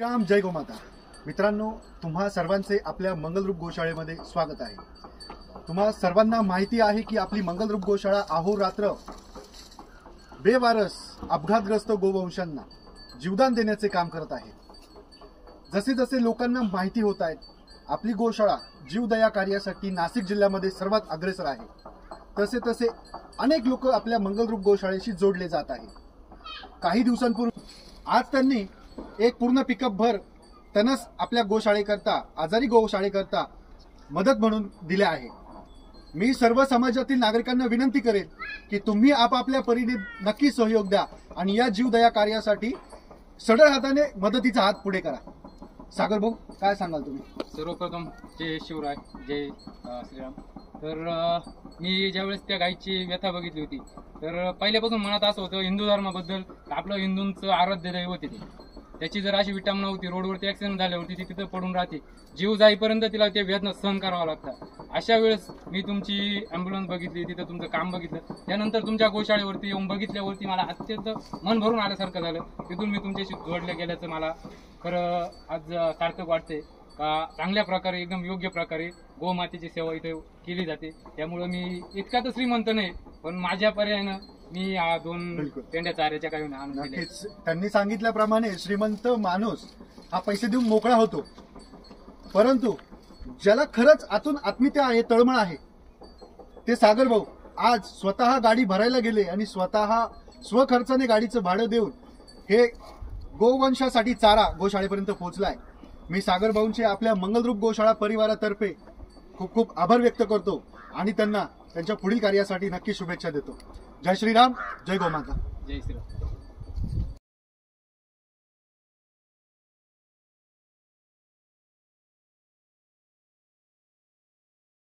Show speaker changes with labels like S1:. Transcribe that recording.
S1: राम जय गोमाता। मित्रांनो, तुम्हा सर्वांचे आपल्या मंगलरूप गोशाळेमध्ये स्वागत आहे। तुम्हा सर्वांना माहिती आहे की आपली मंगलरूप गोशाळा अहोरात्र बेवारस अपघातग्रस्त गोवंशांना जीवदान देण्याचे काम करत आहे। जसे जसे लोकांना माहिती होत आहे, आपली गोशाळा जीवदया कार्यासाठी नाशिक जिल्ह्यामध्ये सर्वात अग्रेसर आहे। तसे तसे अनेक लोक आपल्या मंगलरूप गोशाळेशी जोडले जात आहे। काही दिवसांपूर्वी आज त्यांनी एक पूर्ण पिकअप भर तणस आपल्या गोशाळेकरता, आजारी गोशाळेकरता मदत म्हणून दिले आहे। मी सर्व समाजातील नागरिकांना विनंती करेन की तुम्ही आपापल्या परीने नक्की सहयोग द्या आणि या जीवदया कार्यासाठी सढळ हाताने मदतीचा हात पुढे करा। सागर भाऊ, काय सांगाल तुम्ही?
S2: सर्वप्रथम जय शिवराय, जय श्रीराम। तर मी ज्यावेळेस त्या गायीची व्यथा बघितली होती तर पहिल्यापासून मनात असं होतं हिंदू धर्माबद्दल, आपलं हिंदूंचं आराध्य दैवत होते। त्याची जर अशी विटंबना होती, रोडवरती ऍक्सिडेंट झाल्यावरती ती तिथं पडून राहते, जीव जाईपर्यंत तिला ते वेदना सहन करावं लागतं। अशा वेळेस मी तुमची अँब्युलन्स बघितली, तिथं तुमचं काम बघितलं, त्यानंतर तुमच्या गोशाळेवरती येऊन बघितल्यावरती मला अत्यंत मन भरून आल्यासारखं झालं। तिथून मी तुमच्याशी जोडले गेल्याचं मला खरं आज सार्थक वाटते का चांगल्या प्रकारे, एकदम योग्य प्रकारे गोमातेची सेवा इथे केली जाते। त्यामुळे मी इतका तर श्रीमंत नाही, पण माझ्या पर्यायानं मी दोन पेंड्या चाऱ्याच्या काही आणून दिल्या।
S1: त्यांनी सांगितल्याप्रमाणे श्रीमंत माणूस हा पैसे देऊन मोकळा होतो, परंतु ज्याला खरंच आतून आत्मीयता आहे, तळमळ आहे, ते सागर भाऊ आज स्वतः गाडी भरायला गेले आणि स्वतः स्वखर्चाने गाडीचं भाडं देऊन हे गोवंशासाठी चारा गोशाळेपर्यंत पोहोचलाय। मी सागर भाऊंचे आपल्या मंगलरूप गोशाळा परिवारातर्फे खूप खूप आभार व्यक्त करतो आणि त्यांना त्यांच्या पुढील कार्यासाठी नक्की शुभेच्छा देतो। जय श्रीराम, जय गोमाता।
S2: जय श्रीराम।